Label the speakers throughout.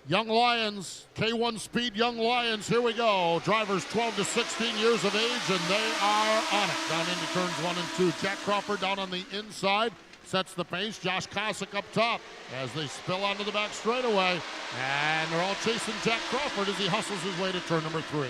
Speaker 1: Young Lions, K1 Speed Young Lions, here we go. Drivers 12 to 16 years of age, and they are on it. Down into turns 1 and 2. Jack Crawford down on the inside, sets the pace. Josh Kosick up top as they spill onto the back straightaway. And they're all chasing Jack Crawford as he hustles his way to turn number 3.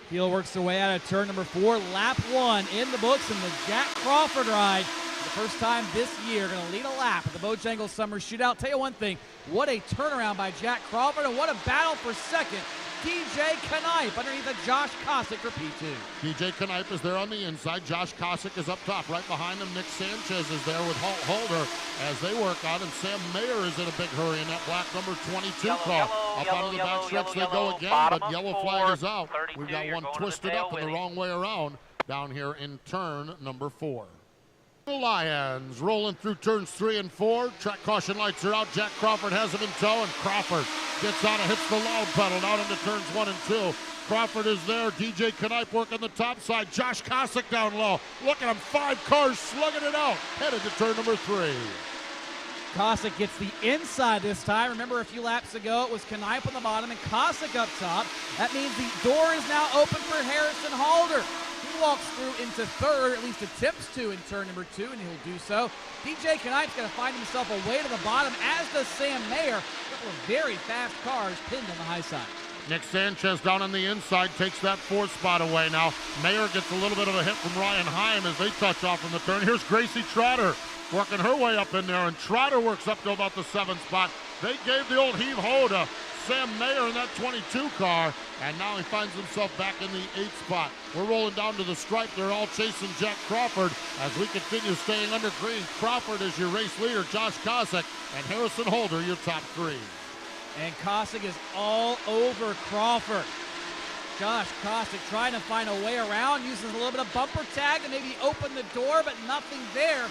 Speaker 2: Heel works their way out of turn number 4. Lap 1 in the books, and the Jack Crawford ride, the first time this year, going to lead a lap at the Bojangles Summer Shootout. Tell you one thing, what a turnaround by Jack Crawford, and what a battle for second. DJ Knipe underneath of Josh Kosick for P2.
Speaker 1: DJ Knipe is there on the inside. Josh Kosick is up top. Right behind him, Nick Sanchez is there with Holder as they work out, and Sam Mayer is in a big hurry in that black number 22 car. Up onto the backstretch they go again, but yellow flag is out. We've got one twisted up and the wrong way around down here in turn number 4. The Lions rolling through turns 3 and 4. Track caution lights are out. Jack Crawford has him in tow, and Crawford gets out and hits the loud pedal down into turns 1 and 2. Crawford is there. DJ Knipe working the top side. Josh Kosick down low. Look at him, 5 cars slugging it out. Headed to turn number 3.
Speaker 2: Kosick gets the inside this time. Remember a few laps ago, it was Knipe on the bottom and Kosick up top. That means the door is now open for Harrison Halder. He walks through into third, at least attempts to in turn number 2, and he'll do so. DJ Knipe's going to find himself a way to the bottom, as does Sam Mayer. A couple of very fast cars pinned on the high side.
Speaker 1: Nick Sanchez down on the inside takes that 4th spot away now. Mayer gets a little bit of a hit from Ryan Heim as they touch off from the turn. Here's Gracie Trotter working her way up in there, and Trotter works up to about the 7th spot. They gave the old heave-ho to Sam Mayer in that 22 car, and now he finds himself back in the 8th spot. We're rolling down to the stripe. They're all chasing Jack Crawford as we continue staying under green. Crawford is your race leader, Josh Kosick, and Harrison Holder your top 3.
Speaker 2: And Kosick is all over Crawford. Josh Kosick trying to find a way around, uses a little bit of bumper tag to maybe open the door, but nothing there.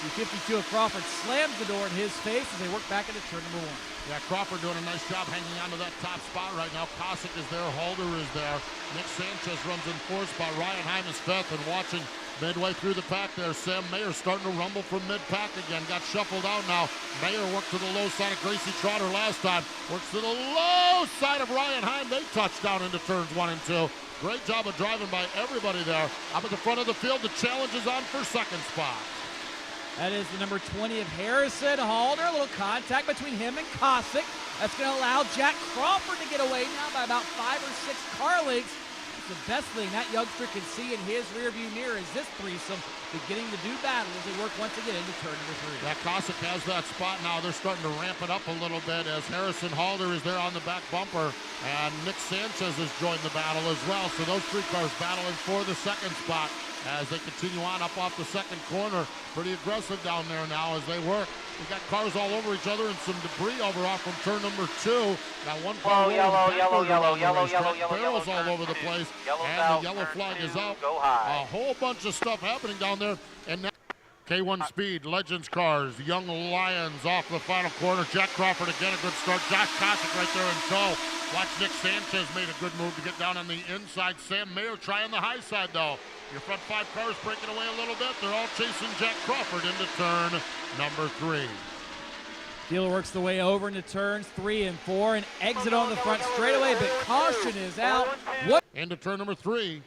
Speaker 2: The 52 of Crawford slams the door in his face as they work back into turn number 1.
Speaker 1: Yeah, Crawford doing a nice job hanging onto that top spot right now. Kosick is there, Holder is there. Nick Sanchez runs in 4th spot. Ryan Heim is 5th, and watching midway through the pack there, Sam Mayer starting to rumble from mid-pack again. Got shuffled out now. Mayer worked to the low side of Gracie Trotter last time. Works to the low side of Ryan Heim. They touch down into turns 1 and 2. Great job of driving by everybody there. Up at the front of the field, the challenge is on for 2nd spot.
Speaker 2: That is the number 20 of Harrison Halder. A little contact between him and Kosick. That's going to allow Jack Crawford to get away now by about 5 or 6 car lengths. It's the best thing that youngster can see in his rearview mirror is this threesome beginning to do battle as they work once again into turn number 3.
Speaker 1: Yeah, Kosick has that spot now. They're starting to ramp it up a little bit as Harrison Halder is there on the back bumper, and Nick Sanchez has joined the battle as well. So those 3 cars battling for the 2nd spot as they continue on up off the 2nd corner. Pretty aggressive down there now as they work. We got cars all over each other and some debris over off from turn number 2. Got one car barrels all over the place, and the yellow flag is out. A whole bunch of stuff happening down there. And now K1 Speed, Legends cars, Young Lions off the final corner. Jack Crawford again, a good start. Josh Kosick right there in tow. Watch Nick Sanchez made a good move to get down on the inside. Sam Mayer trying the high side though. Your front 5 cars breaking away a little bit. They're all chasing Jack Crawford into turn number 3.
Speaker 2: Dealer works the way over into turns 3 and 4 and exit on the front straightaway, but caution is out.
Speaker 1: Into turn number 3.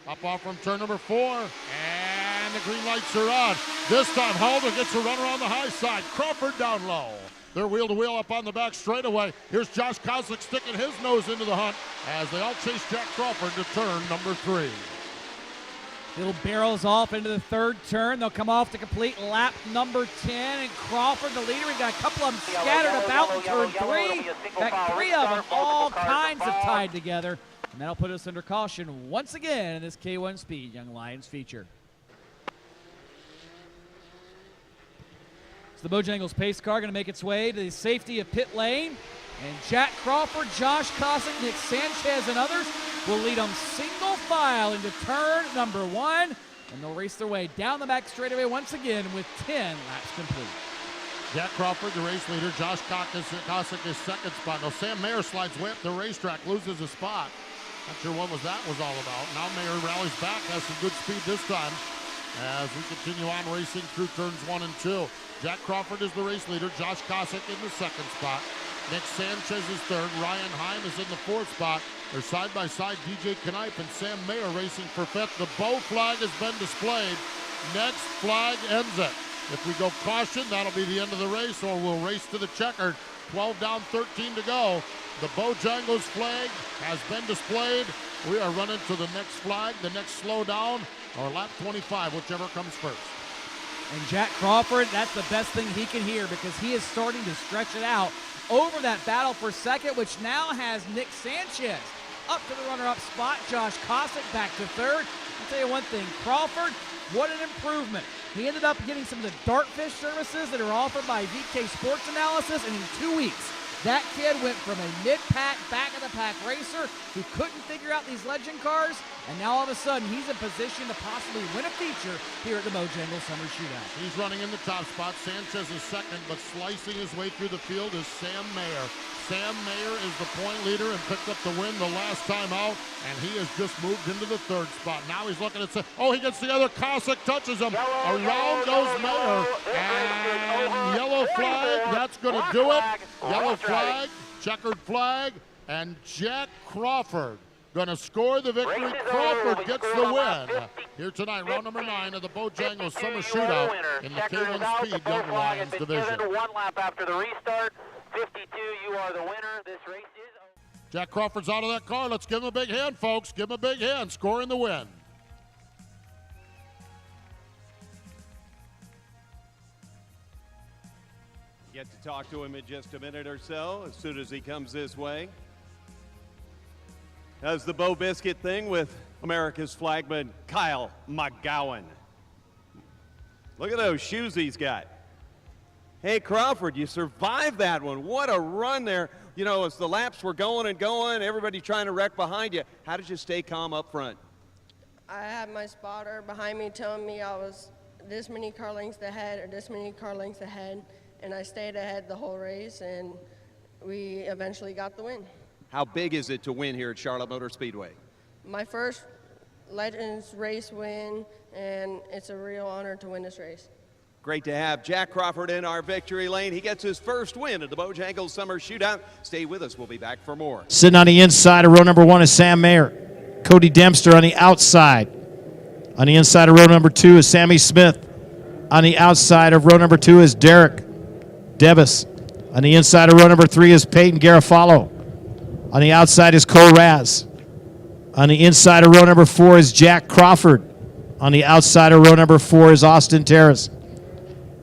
Speaker 1: Up off from turn number 4. And the green lights are on. This time Halder gets a run around the high side. Crawford down low. They're wheel-to-wheel up on the back straightaway. Here's Josh Kosick sticking his nose into the hunt as they all chase Jack Crawford to turn number 3.
Speaker 2: Little barrels off into the 3rd turn. They'll come off to complete lap number 10. And Crawford, the leader, we've got a couple of them scattered about in turn 3. In fact, 3 of them all kinds of tied together. And that'll put us under caution once again in this K1 Speed Young Lions feature. So the Bojangles pace car going to make its way to the safety of pit lane. And Jack Crawford, Josh Kosick, Nick Sanchez, and others will lead them single file into turn number 1. And they'll race their way down the back straightaway once again with 10 laps complete.
Speaker 1: Jack Crawford, the race leader. Josh Kosick is 2nd spot. Now Sam Mayer slides way up the racetrack, loses a spot. Not sure what that was all about. Now Mayer rallies back, has some good speed this time. as we continue on racing through turns 1 and 2. Jack Crawford is the race leader. Josh Cossack in the 2nd spot. Nick Sanchez is 3rd. Ryan Heim is in the 4th spot. They're side by side. DJ Knipe and Sam Mayer racing for 5th. The bow flag has been displayed. Next flag ends it. If we go caution, that'll be the end of the race, or we'll race to the checkered. 12 down, 13 to go. The Bojangles flag has been displayed. We are running to the next flag, the next slowdown, or lap 25, whichever comes first.
Speaker 2: And Jack Crawford, that's the best thing he can hear, because he is starting to stretch it out over that battle for second, which now has Nick Sanchez up to the runner-up spot. Josh Cossack back to 3rd. I'll tell you one thing, Crawford, what an improvement. He ended up getting some of the dartfish services that are offered by VK Sports Analysis, and in 2 weeks, that kid went from a mid-pack, back-of-the-pack racer who couldn't figure out these legend cars, and now all of a sudden he's in position to possibly win a feature here at the Bojangles Summer Shootout.
Speaker 1: He's running in the top spot. Sanchez is 2nd, but slicing his way through the field is Sam Mayer. Sam Mayer is the point leader and picked up the win the last time out, and he has just moved into the 3rd spot. Now he's looking at, oh, he gets the other. Cossack touches him. Around goes Mayer, and yellow flag. That's going to do it. Yellow flag, checkered flag, and Jack Crawford going to score the victory. Crawford gets the win here tonight, round number 9 of the Bojangles Summer Shootout in the K1 Speed Young Lions division.
Speaker 3: 1 lap after the restart. 52, you are the winner. This race is over.
Speaker 1: Jack Crawford's out of that car. Let's give him a big hand, folks. Give him a big hand, scoring the win.
Speaker 4: Get to talk to him in just a minute or so as soon as he comes this way. Does the Bo Biscuit thing with America's flagman Kyle McGowan. Look at those shoes he's got. Hey, Crawford, you survived that one. What a run there. You know, as the laps were going and going, everybody trying to wreck behind you. How did you stay calm up front?
Speaker 5: I had my spotter behind me telling me I was this many car lengths ahead or this many car lengths ahead, and I stayed ahead the whole race, and we eventually got the win.
Speaker 4: How big is it to win here at Charlotte Motor Speedway?
Speaker 5: My first Legends race win, and it's a real honor to win this race.
Speaker 4: Great to have Jack Crawford in our victory lane. He gets his first win at the Bojangles Summer Shootout. Stay with us. We'll be back for more.
Speaker 6: Sitting on the inside of row number 1 is Sam Mayer. Cody Dempster on the outside. On the inside of row number 2 is Sammy Smith. On the outside of row number 2 is Derek Devis. On the inside of row number 3 is Peyton Garofalo. On the outside is Cole Raz. On the inside of row number 4 is Jack Crawford. On the outside of row number 4 is Austin Terrace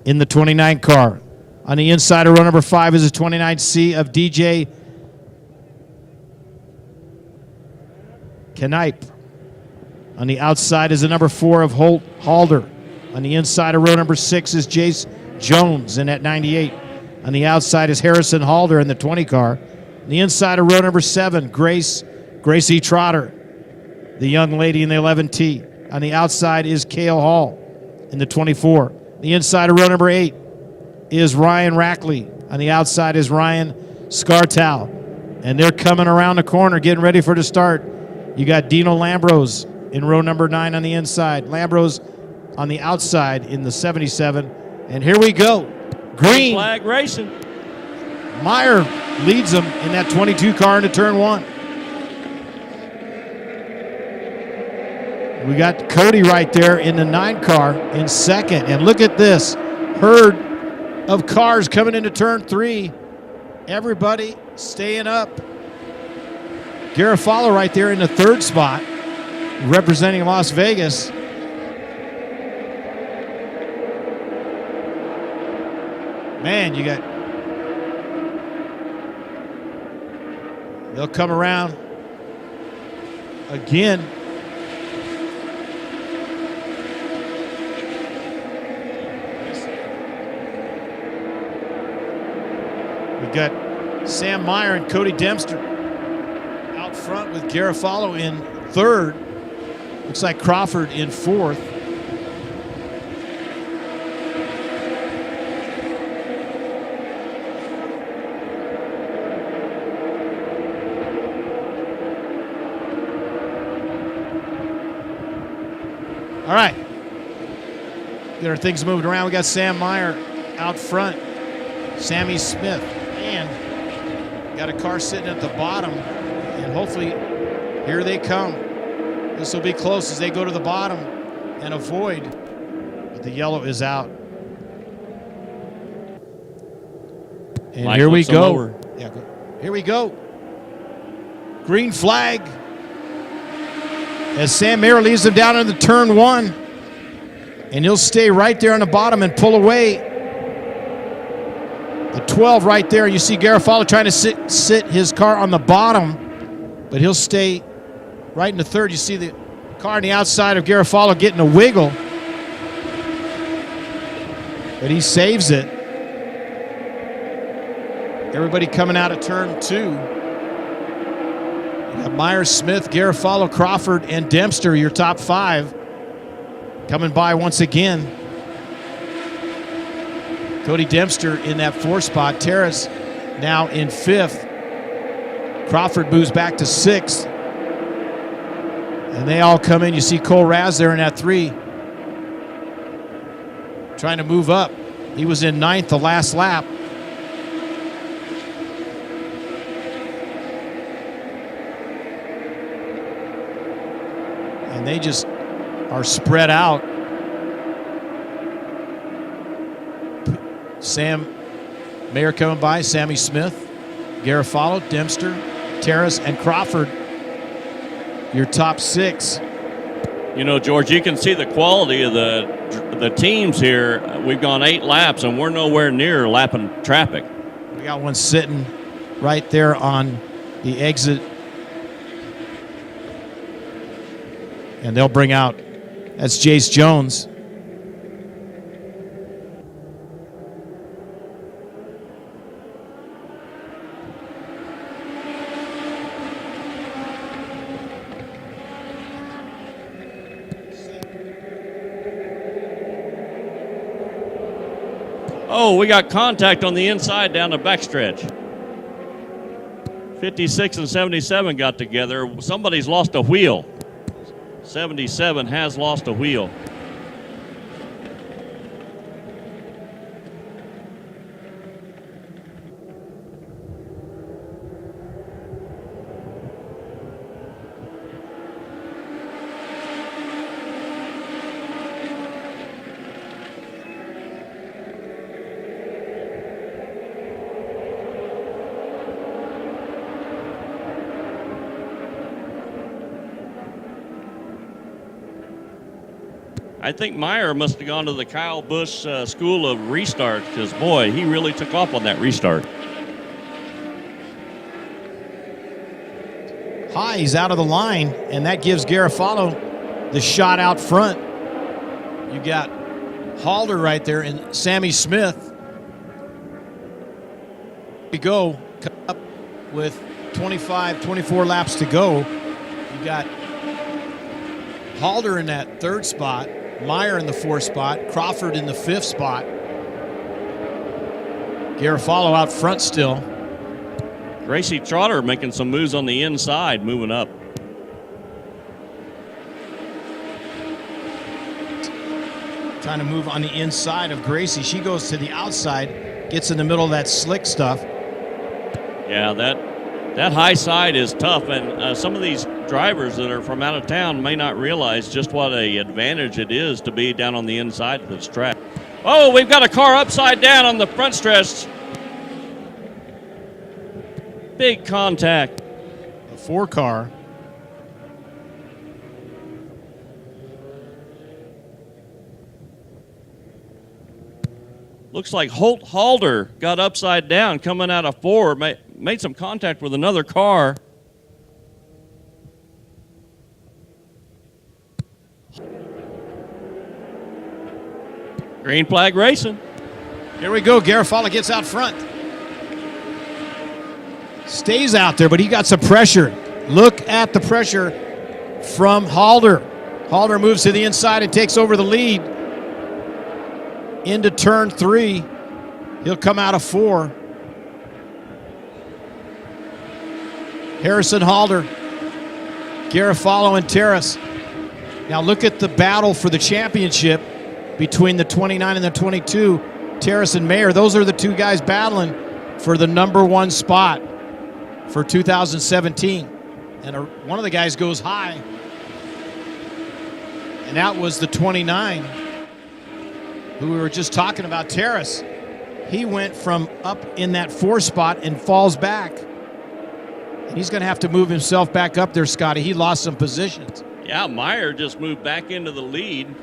Speaker 6: in the 29 car. On the inside of row number 5 is a 29C of DJ Knipe. On the outside is the number 4 of Holt Halder. On the inside of row number 6 is Jace Jones in that 98. On the outside is Harrison Halder in the 20 car. On the inside of row number 7, Gracie Trotter, the young lady in the 11T. On the outside is Cale Hall in the 24. The inside of row number 8 is Ryan Rackley. On the outside is Ryan Scartow. And they're coming around the corner, getting ready for the start. You got Dino Lambros in row number 9 on the inside. Lambros on the outside in the 77. And here we go. Green
Speaker 7: flag racing.
Speaker 6: Meyer leads them in that 22 car into turn 1. We got Cody right there in the 9 car in second. And look at this herd of cars coming into turn 3. Everybody staying up. Garofalo right there in the 3rd spot, representing Las Vegas. Man, you got... They'll come around again. We got Sam Meyer and Cody Dempster out front with Garofalo in 3rd. Looks like Crawford in 4th. All right. Get our things moving around. We got Sam Meyer out front. Sammy Smith. And got a car sitting at the bottom. And hopefully, here they come. This will be close as they go to the bottom and avoid. But the yellow is out. And
Speaker 7: Mike
Speaker 6: here we
Speaker 7: looks
Speaker 6: go.
Speaker 7: lower.
Speaker 6: Yeah, here we go. Green flag. As Sam Mayer leaves them down into turn 1. And he'll stay right there on the bottom and pull away. The 12 right there. You see Garofalo trying to sit his car on the bottom, but he'll stay right in the third. You see the car on the outside of Garofalo getting a wiggle, but he saves it. Everybody coming out of turn 2. You got Myers, Smith, Garofalo, Crawford, and Dempster, your top 5. Coming by once again. Cody Dempster in that 4 spot. Terrace now in 5th. Crawford moves back to 6th. And they all come in. You see Cole Raz there in that 3. Trying to move up. He was in 9th the last lap. And they just are spread out. Sam Mayer coming by, Sammy Smith, Garofalo, Dempster, Terrace, and Crawford, your top 6.
Speaker 7: You know, George, you can see the quality of the teams here. We've gone 8 laps, and we're nowhere near lapping traffic.
Speaker 6: We got one sitting right there on the exit. And they'll bring out, that's Jace Jones.
Speaker 7: Oh, we got contact on the inside down the backstretch. 56 and 77 got together. Somebody's lost a wheel. 77 has lost a wheel. I think Meyer must have gone to the Kyle Busch school of restart because, boy, he really took off on that restart.
Speaker 6: High, he's out of the line, and that gives Garofalo the shot out front. You got Halder right there and Sammy Smith. We go up with 24 laps to go. You got Halder in that 3rd spot. Meyer in the 4th spot, Crawford in the 5th spot. Garofalo out front still.
Speaker 7: Gracie Trotter making some moves on the inside, moving up.
Speaker 6: Trying to move on the inside of Gracie. She goes to the outside, gets in the middle of that slick stuff.
Speaker 7: Yeah, that high side is tough, and some of these drivers that are from out of town may not realize just what an advantage it is to be down on the inside of this track. Oh, we've got a car upside down on the front stretch. Big contact.
Speaker 6: A 4 car.
Speaker 7: Looks like Holt Halder got upside down coming out of 4, made some contact with another car. Green flag racing.
Speaker 6: Here we go. Garofalo gets out front. Stays out there, but he got some pressure. Look at the pressure from Halder. Halder moves to the inside and takes over the lead into turn 3. He'll come out of 4. Harrison Halder, Garofalo, and Terrace. Now look at the battle for the championship. between the 29 and the 22. Terrace and Mayer, those are the two guys battling for the number 1 spot for 2017. And one of the guys goes high, and that was the 29, who we were just talking about, Terrace. He went from up in that 4 spot and falls back. And he's going to have to move himself back up there, Scotty. He lost some positions.
Speaker 7: Yeah, Meyer just moved back into the lead,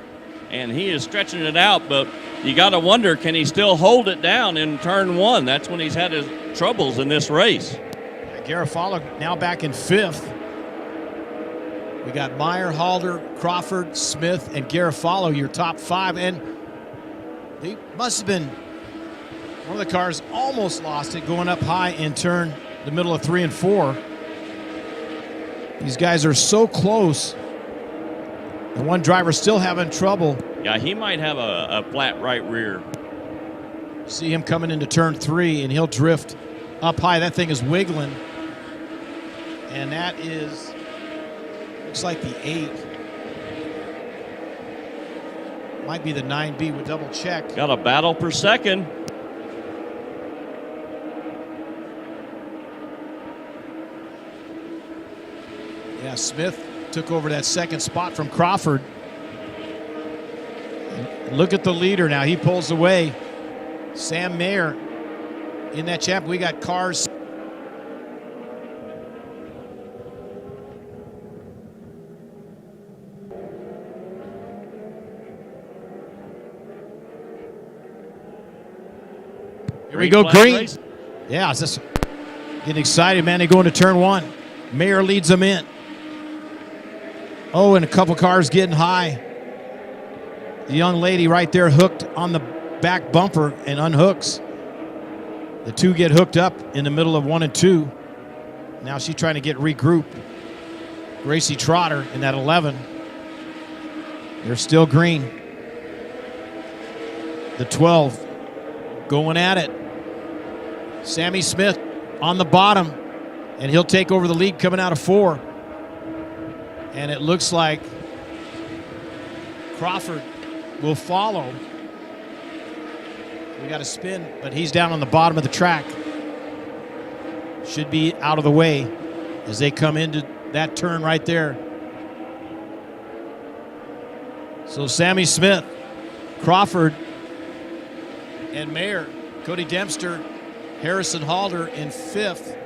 Speaker 7: and he is stretching it out, but you got to wonder, can he still hold it down in turn 1? That's when he's had his troubles in this race.
Speaker 6: Garofalo now back in 5th. We got Meyer, Halder, Crawford, Smith, and Garofalo, your top 5. And they must have been, one of the cars almost lost it going up high in turn the middle of 3 and 4. These guys are so close. And one driver still having trouble.
Speaker 7: Yeah, he might have a flat right rear.
Speaker 6: See him coming into turn 3, and he'll drift up high. That thing is wiggling. And that is, looks like the 8. Might be the 9B. We'll double check.
Speaker 7: Got a battle per second.
Speaker 6: Yeah, Smith took over that 2nd spot from Crawford. And look at the leader now. He pulls away. Sam Mayer in that champ. We got cars. Here we go, green.
Speaker 7: Race.
Speaker 6: Yeah, it's just getting excited, man. They go into turn 1. Mayer leads them in. Oh, and a couple cars getting high. The young lady right there hooked on the back bumper and unhooks. The 2 get hooked up in the middle of 1 and 2. Now she's trying to get regrouped. Gracie Trotter in that 11. They're still green. The 12 going at it. Sammy Smith on the bottom, and he'll take over the lead coming out of 4. And it looks like Crawford will follow. We got a spin, but he's down on the bottom of the track. Should be out of the way as they come into that turn right there. So Sammy Smith, Crawford, and Mayer, Cody Dempster, Harrison Halder in 5th.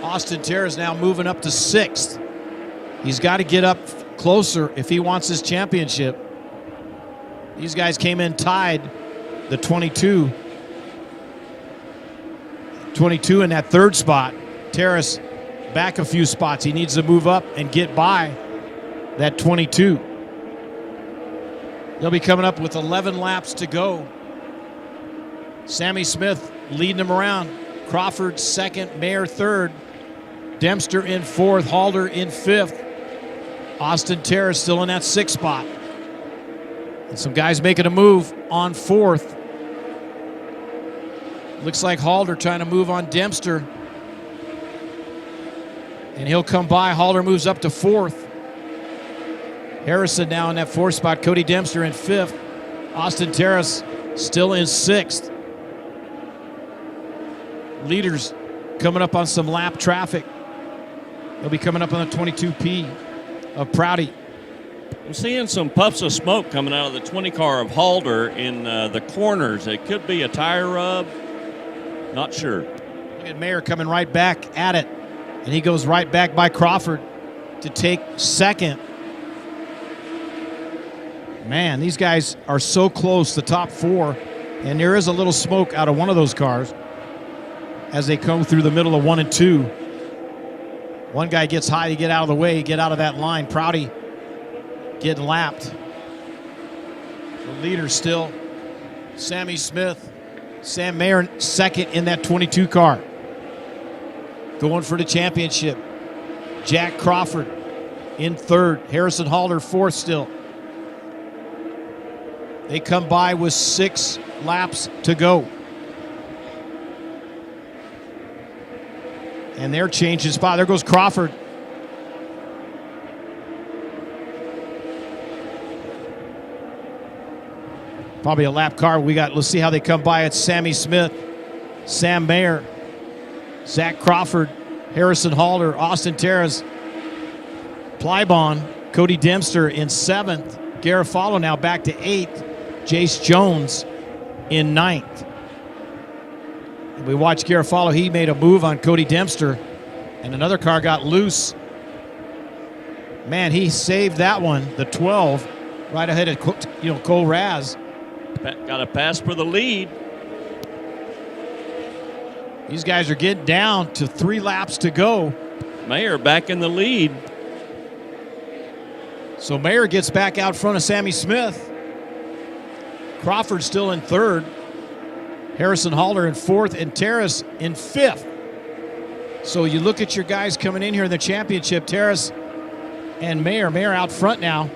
Speaker 6: Austin Terrace now moving up to 6th. He's got to get up closer if he wants his championship. These guys came in tied, the 22. 22 in that 3rd spot. Terrace back a few spots. He needs to move up and get by that 22. They'll be coming up with 11 laps to go. Sammy Smith leading them around. Crawford 2nd, Mayer 3rd. Dempster in 4th, Halder in 5th. Austin Terrace still in that 6th spot. And some guys making a move on 4th. Looks like Halder trying to move on Dempster. And he'll come by. Halder moves up to 4th. Harrison now in that 4th spot. Cody Dempster in 5th. Austin Terrace still in 6th. Leaders coming up on some lap traffic. They'll be coming up on the 22P of Prouty.
Speaker 7: I'm seeing some puffs of smoke coming out of the 20 car of Halder in the corners. It could be a tire rub. Not sure.
Speaker 6: Look at Mayer coming right back at it. And he goes right back by Crawford to take 2nd. Man, these guys are so close, the top 4. And there is a little smoke out of one of those cars as they come through the middle of 1 and 2. One guy gets high to get out of the way, get out of that line. Prouty getting lapped. The leader still, Sammy Smith. Sam Mayer 2nd in that 22 car. Going for the championship. Jack Crawford in 3rd. Harrison Halder 4th still. They come by with 6 laps to go. And they're changing spot. There goes Crawford. Probably a lap car. Let's see how they come by. It's Sammy Smith, Sam Mayer, Zach Crawford, Harrison Halder, Austin Terrace, Plybon, Cody Dempster in 7th. Garofalo now back to 8th. Jace Jones in 9th. And we watched Garofalo. He made a move on Cody Dempster, and another car got loose. Man, he saved that one, the 12, right ahead of Cole Raz.
Speaker 7: Got a pass for the lead.
Speaker 6: These guys are getting down to 3 laps to go.
Speaker 7: Mayer back in the lead.
Speaker 6: So Mayer gets back out front of Sammy Smith. Crawford still in 3rd. Harrison Halder in 4th, and Terrace in 5th. So you look at your guys coming in here in the championship, Terrace and Mayer. Mayer out front now,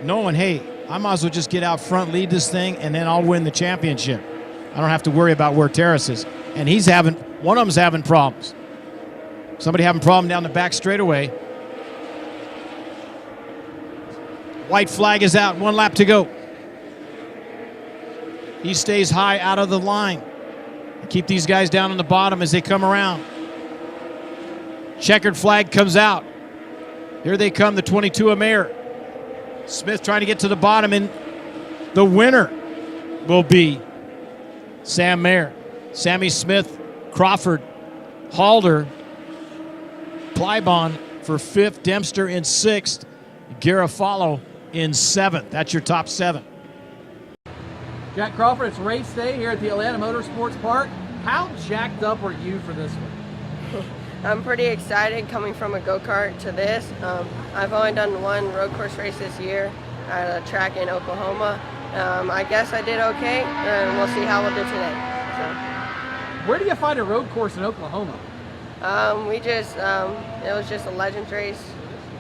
Speaker 6: knowing, hey, I might as well just get out front, lead this thing, and then I'll win the championship. I don't have to worry about where Terrace is. And one of them's having problems. Somebody having a problem down the back straightaway. White flag is out, 1 lap to go. He stays high out of the line. Keep these guys down on the bottom as they come around. Checkered flag comes out. Here they come, the 22 of Mayer. Smith trying to get to the bottom, and the winner will be Sam Mayer. Sammy Smith, Crawford, Halder, Plybon for 5th, Dempster in 6th, Garofalo in 7th. That's your top 7.
Speaker 2: Jack Crawford, it's race day here at the Atlanta Motorsports Park. How jacked up are you for this one?
Speaker 5: I'm pretty excited coming from a go-kart to this. I've only done 1 road course race this year at a track in Oklahoma. I guess I did okay, and we'll see how we'll do today.
Speaker 2: Where do you find a road course in Oklahoma?
Speaker 5: It was just a Legends race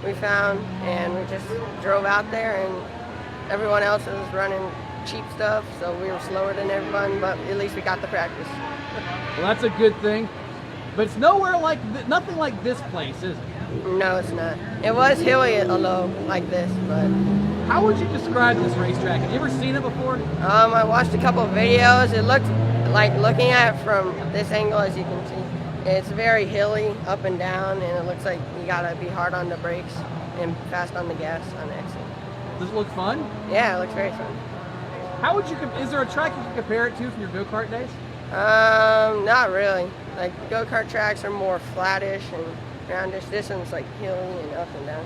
Speaker 5: we found, and we just drove out there, and everyone else was running cheap stuff, so we were slower than everyone, but at least we got the practice.
Speaker 2: Well, that's a good thing. But it's nowhere like, nothing like this place, is it?
Speaker 5: No, it's not. It was hilly a little like this, but...
Speaker 2: How would you describe this racetrack? Have you ever seen it before?
Speaker 5: I watched a couple of videos. It looked like, looking at it from this angle, as you can see, it's very hilly, up and down, and it looks like you gotta be hard on the brakes and fast on the gas on the exit.
Speaker 2: Does it look fun?
Speaker 5: Yeah, it looks very fun.
Speaker 2: How would you, is there a track you can compare it to from your go-kart days?
Speaker 5: Not really. Like, go-kart tracks are more flattish and roundish. This one's like hilly and up and down.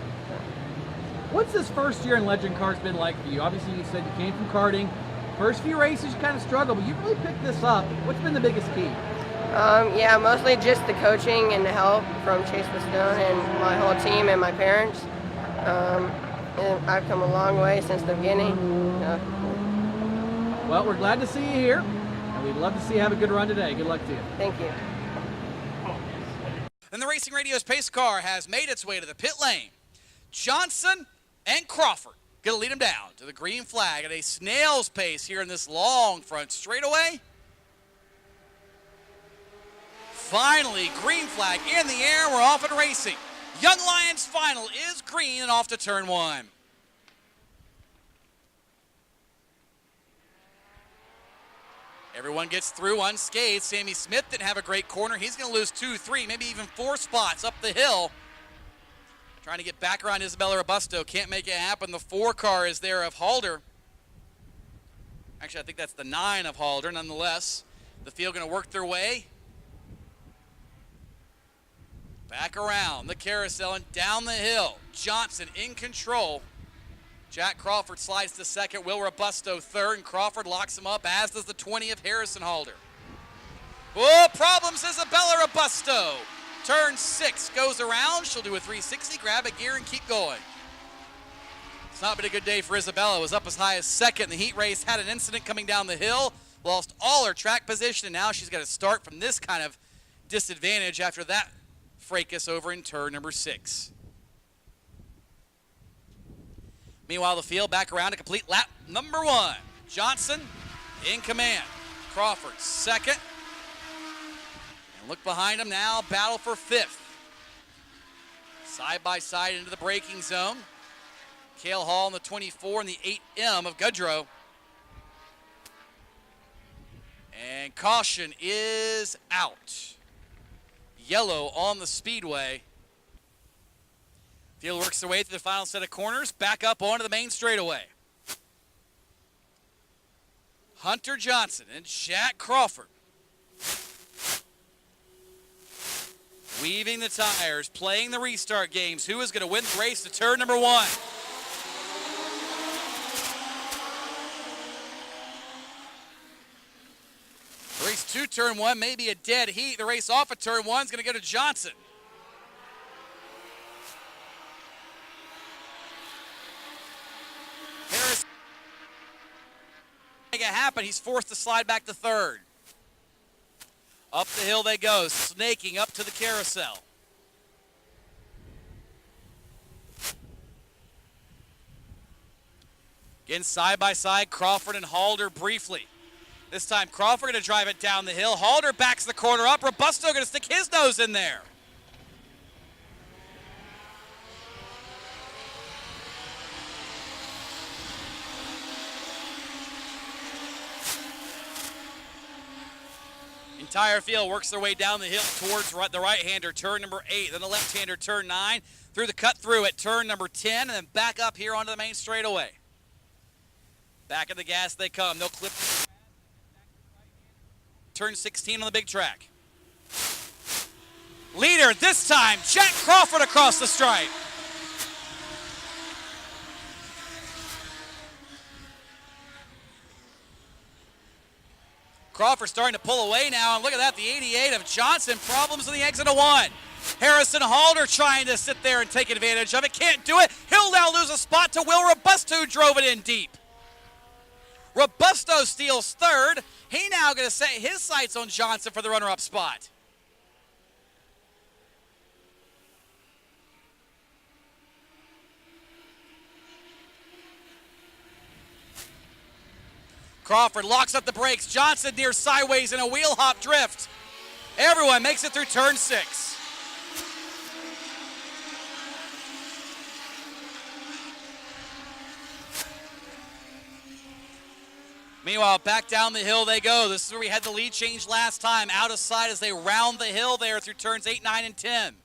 Speaker 2: What's this first year in Legend Cars been like for you? Obviously, you said you came from karting. First few races, you kind of struggled, but you really picked this up. What's been the biggest key?
Speaker 5: Yeah, mostly just the coaching and the help from Chase Pistone and my whole team and my parents. And I've come a long way since the beginning.
Speaker 2: Well, we're glad to see you here, and we'd love to see you have a good run today. Good luck to you.
Speaker 5: Thank you.
Speaker 8: And the Racing Radio's pace car has made its way to the pit lane. Johnson and Crawford going to lead them down to the green flag at a snail's pace here in this long front straightaway. Finally, green flag in the air. We're off and racing. Young Lions final is green and off to turn 1. Everyone gets through unscathed. Sammy Smith didn't have a great corner. He's going to lose 2, 3, maybe even 4 spots up the hill. Trying to get back around Isabella Robusto. Can't make it happen. The 4 car is there of Halder. Actually, I think that's the 9 of Halder. Nonetheless, the field going to work their way back around the carousel and down the hill. Johnson in control. Jack Crawford slides to 2nd. Will Robusto 3rd. And Crawford locks him up, as does the 20 of Harrison Halder. Oh, problems, Isabella Robusto. Turn 6 goes around. She'll do a 360, grab a gear, and keep going. It's not been a good day for Isabella. It was up as high as 2nd in the heat race. Had an incident coming down the hill. Lost all her track position, and now she's got to start from this kind of disadvantage after that fracas over in turn number 6. Meanwhile, the field back around to complete lap number 1. Johnson in command. Crawford 2nd. And look behind him now, battle for 5th. Side by side into the braking zone. Cale Hall in the 24 and the 8M of Goodrow. And caution is out. Yellow on the speedway. Field works their way through the final set of corners, back up onto the main straightaway. Hunter Johnson and Jack Crawford. Weaving the tires, playing the restart games. Who is going to win the race to turn number 1? The race to turn 1 may be a dead heat. The race off of turn 1 is going to go to Johnson. Harris make it happen. He's forced to slide back to third. Up the hill they go, snaking up to the carousel. Again, side by side, Crawford and Halder briefly. This time, Crawford going to drive it down the hill. Halder backs the corner up. Robusto going to stick his nose in there. Entire field works their way down the hill towards the right-hander, turn number 8, then the left-hander, turn 9, through the cut-through at turn number 10, and then back up here onto the main straightaway. Back at the gas they come. They'll clip turn 16 on the big track. Leader this time, Jack Crawford across the stripe. Crawford starting to pull away now, and look at that, the 88 of Johnson, problems in the exit of 1. Harrison Halder trying to sit there and take advantage of it, can't do it. He'll now lose a spot to Will Robusto, who drove it in deep. Robusto steals third. He now going to set his sights on Johnson for the runner-up spot. Crawford locks up the brakes. Johnson near sideways in a wheel hop drift. Everyone makes it through turn 6. Meanwhile, back down the hill they go. This is where we had the lead change last time. Out of sight as they round the hill there through turns 8, 9, and 10.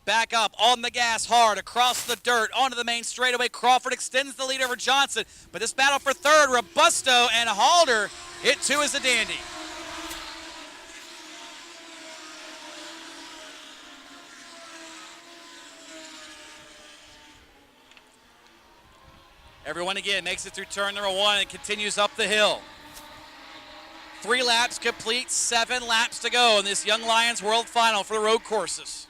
Speaker 8: Back up on the gas hard across the dirt onto the main straightaway. Crawford extends the lead over Johnson, but this battle for third, Robusto and Halder, it too is a dandy. Everyone again makes it through turn number 1 and continues up the hill. 3 laps complete, 7 laps to go in this Young Lions World Final for the road courses.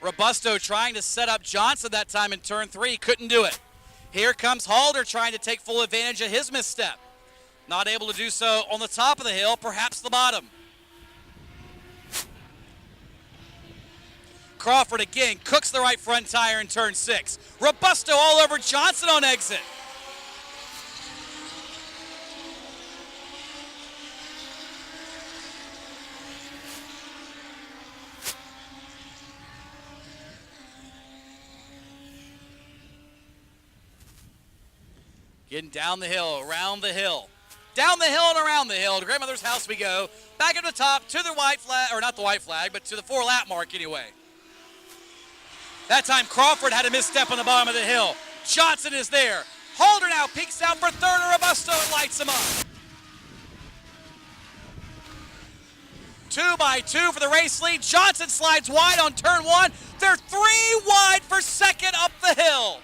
Speaker 8: Robusto trying to set up Johnson that time in turn 3, couldn't do it. Here comes Halder trying to take full advantage of his misstep. Not able to do so on the top of the hill, perhaps the bottom. Crawford again cooks the right front tire in turn 6. Robusto all over Johnson on exit. Getting down the hill, around the hill. Down the hill and around the hill. To grandmother's house we go. Back up the top to the white flag, or not the white flag, but to the 4-lap mark anyway. That time Crawford had a misstep on the bottom of the hill. Johnson is there. Halder now peeks out for third, and Robusto lights him up. 2 by 2 for the race lead. Johnson slides wide on turn 1. They're 3 wide for second up the hill.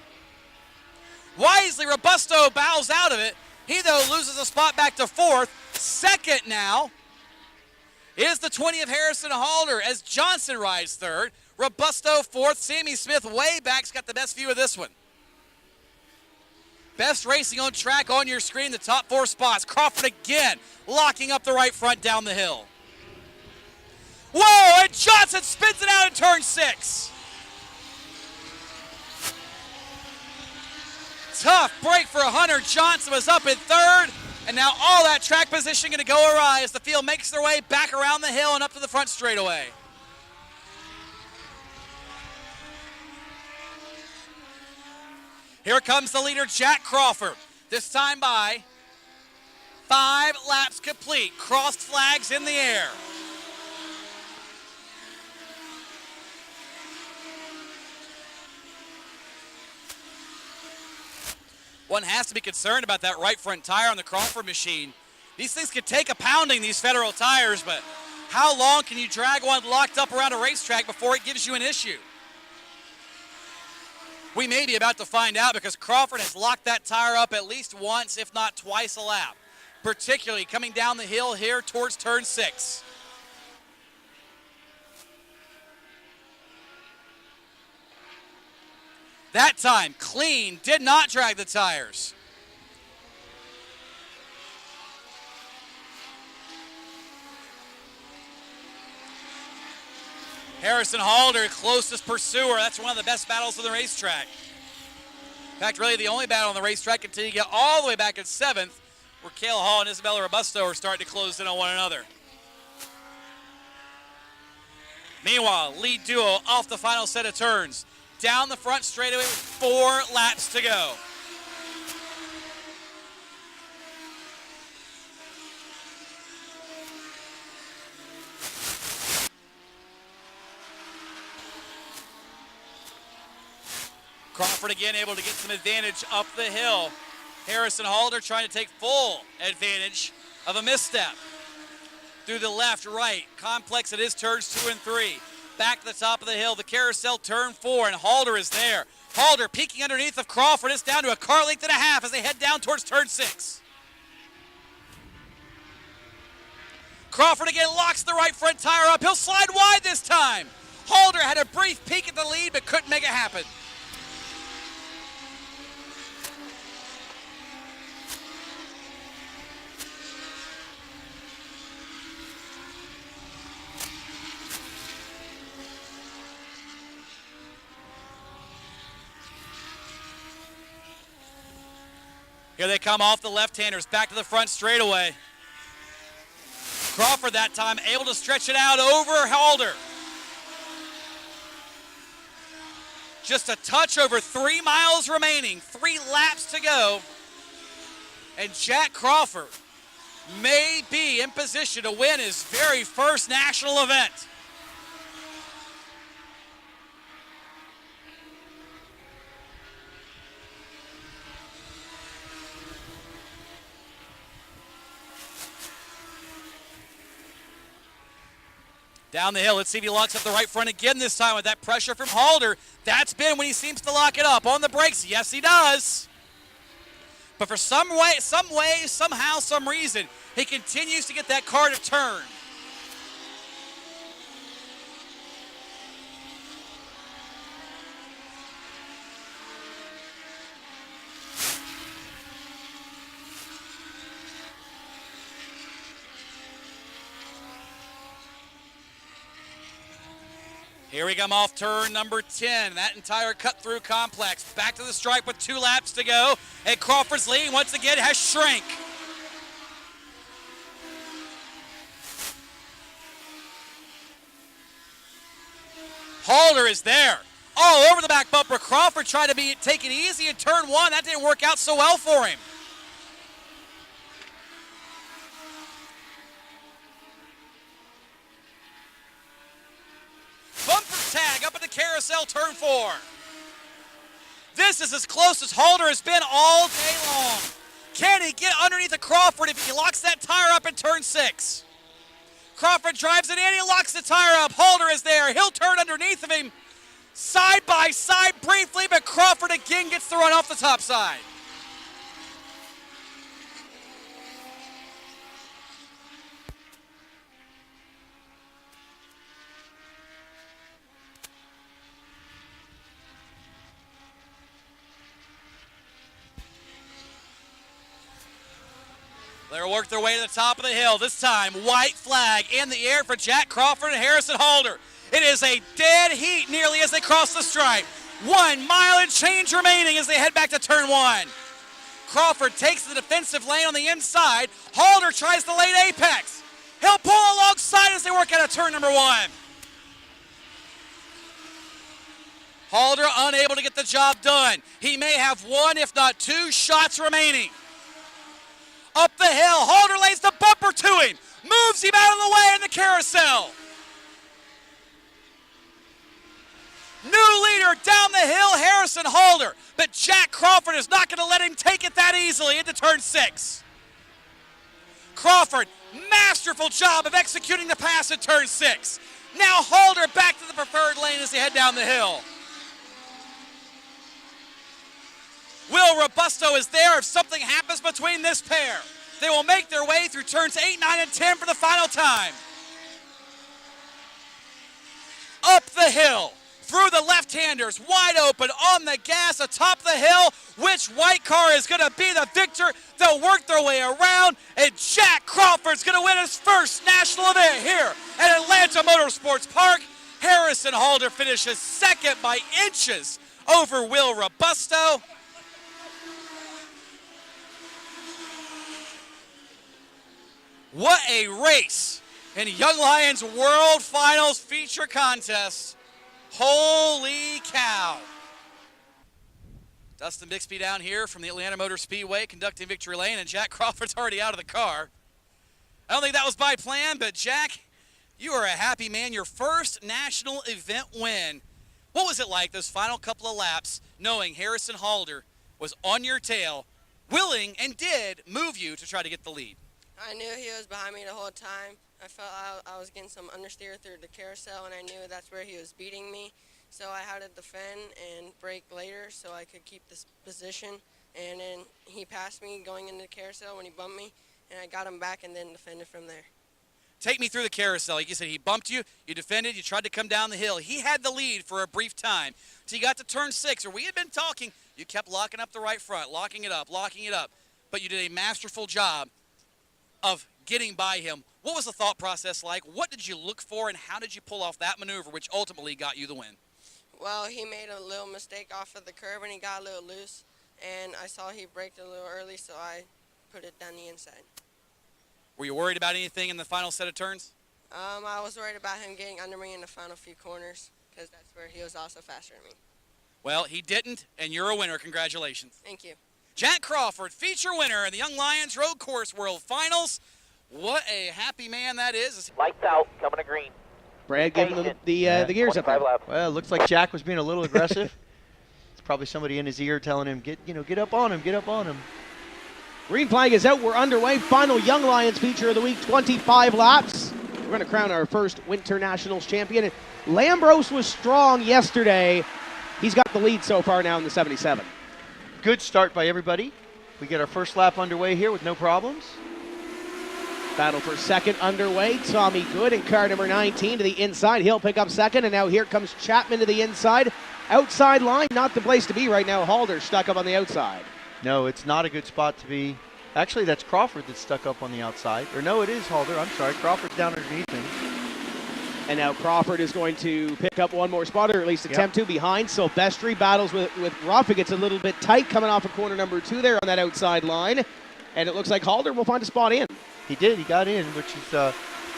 Speaker 8: Wisely, Robusto bows out of it. He, though, loses a spot back to 4th. Second now is the 20 of Harrison Halder as Johnson rides 3rd. Robusto 4th. Sammy Smith way back's got the best view of this one. Best racing on track on your screen, the top 4 spots. Crawford again locking up the right front down the hill. Whoa, and Johnson spins it out in turn 6. Tough break for Hunter. Johnson was up in 3rd, and now all that track position going to go awry as the field makes their way back around the hill and up to the front straightaway. Here comes the leader, Jack Crawford. This time by 5 laps complete. Crossed flags in the air. One has to be concerned about that right front tire on the Crawford machine. These things could take a pounding, these Federal tires, but how long can you drag one locked up around a racetrack before it gives you an issue? We may be about to find out because Crawford has locked that tire up at least once, if not twice a lap, particularly coming down the hill here towards turn 6. That time, clean, did not drag the tires. Harrison Halder, closest pursuer. That's one of the best battles on the racetrack. In fact, really the only battle on the racetrack until you get all the way back in 7th, where Cale Hall and Isabella Robusto are starting to close in on one another. Meanwhile, lead duo off the final set of turns. Down the front straightaway with 4 laps to go. Crawford again able to get some advantage up the hill. Harrison Halder trying to take full advantage of a misstep. Through the left, right, complex it is turns 2 and 3. Back to the top of the hill, the carousel turn 4, and Halder is there. Halder peeking underneath of Crawford. It's down to a car length and a half as they head down towards turn 6. Crawford again locks the right front tire up. He'll slide wide this time. Halder had a brief peek at the lead but couldn't make it happen. Here they come off the left-handers, back to the front straightaway. Crawford that time able to stretch it out over Halder. Just a touch over 3 miles remaining, 3 laps to go. And Jack Crawford may be in position to win his very first national event. Down the hill, let's see if he locks up the right front again this time with that pressure from Halder. That's been when he seems to lock it up. On the brakes, yes he does. But for some way, somehow, some reason, he continues to get that car to turn. Here we come off turn number 10. That entire cut-through complex. Back to the stripe with 2 laps to go. And Crawford's lead once again has shrank. Halder is there. All over the back bumper. Crawford tried to take it easy in turn 1. That didn't work out so well for him. Bumper tag up at the carousel, turn 4. This is as close as Halder has been all day long. Can he get underneath of Crawford if he locks that tire up in turn 6? Crawford drives it in, he locks the tire up. Halder is there, he'll turn underneath of him. Side by side briefly, but Crawford again gets the run off the top side. They'll work their way to the top of the hill. This time, white flag in the air for Jack Crawford and Harrison Halder. It is a dead heat nearly as they cross the stripe. 1 mile and change remaining as they head back to turn 1. Crawford takes the defensive lane on the inside. Halder tries the late apex. He'll pull alongside as they work out of turn number 1. Halder unable to get the job done. He may have 1, if not 2 shots remaining. Up the hill, Halder lays the bumper to him, moves him out of the way in the carousel. New leader down the hill, Harrison Halder, but Jack Crawford is not going to let him take it that easily into turn 6. Crawford, masterful job of executing the pass at turn 6. Now Halder back to the preferred lane as they head down the hill. Will Robusto is there if something happens between this pair. They will make their way through turns 8, 9, and 10 for the final time. Up the hill, through the left-handers, wide open on the gas atop the hill. Which white car is going to be the victor? They'll work their way around, and Jack Crawford's going to win his first national event here at Atlanta Motorsports Park. Harrison Halder finishes second by inches over Will Robusto. What a race in Young Lions World Finals feature contest. Holy cow. Dustin Bixby down here from the Atlanta Motor Speedway conducting victory lane, and Jack Crawford's already out of the car. I don't think that was by plan, but Jack, you are a happy man. Your first national event win. What was it like those final couple of laps knowing Harrison Halder was on your tail, willing and did move you to try to get the lead?
Speaker 5: I knew he was behind me the whole time. I felt I was getting some understeer through the carousel, and I knew that's where he was beating me. So I had to defend and brake later so I could keep this position. And then he passed me going into the carousel when he bumped me, and I got him back and then defended from there.
Speaker 8: Take me through the carousel. Like you said, he bumped you, you defended, you tried to come down the hill. He had the lead for a brief time. So you got to turn 6, where we had been talking. You kept locking up the right front, locking it up. But you did a masterful job of getting by him. What was the thought process like? What did you look for, and how did you pull off that maneuver, which ultimately got you the win?
Speaker 5: Well, he made a little mistake off of the curb, and he got a little loose. And I saw he braked a little early, so I put it down the inside.
Speaker 8: Were you worried about anything in the final set of turns?
Speaker 5: I was worried about him getting under me in the final few corners, because that's where he was also faster than me.
Speaker 8: Well, he didn't, and you're a winner. Congratulations.
Speaker 5: Thank you.
Speaker 8: Jack Crawford, feature winner in the Young Lions Road Course World Finals. What a happy man that is.
Speaker 3: Lights out, coming to green.
Speaker 9: Brad giving them the gears up there.
Speaker 10: Well, it looks like Jack was being a little aggressive. It's probably somebody in his ear telling him, get up on him, get up on him.
Speaker 9: Green flag is out. We're underway. Final Young Lions feature of the week, 25 laps. We're going to crown our first Winter Nationals champion. Lambros was strong yesterday. He's got the lead so far now in the 77.
Speaker 10: Good start by everybody. We get our first lap underway here with no problems.
Speaker 9: Battle for second underway. Tommy Good in car number 19 to the inside. He'll pick up second, and now here comes Chapman to the inside. Outside line, not the place to be right now. Halder stuck up on the outside.
Speaker 10: No, it's not a good spot to be. Actually, that's Crawford that's stuck up on the outside. Or no, it is Halder. I'm sorry. Crawford's down underneath him.
Speaker 9: And now Crawford is going to pick up one more spot, or at least attempt to, behind Silvestri. Battles with Ruff. It gets a little bit tight coming off of corner number 2 there on that outside line. And it looks like Halder will find a spot in.
Speaker 10: He did. He got in, which is,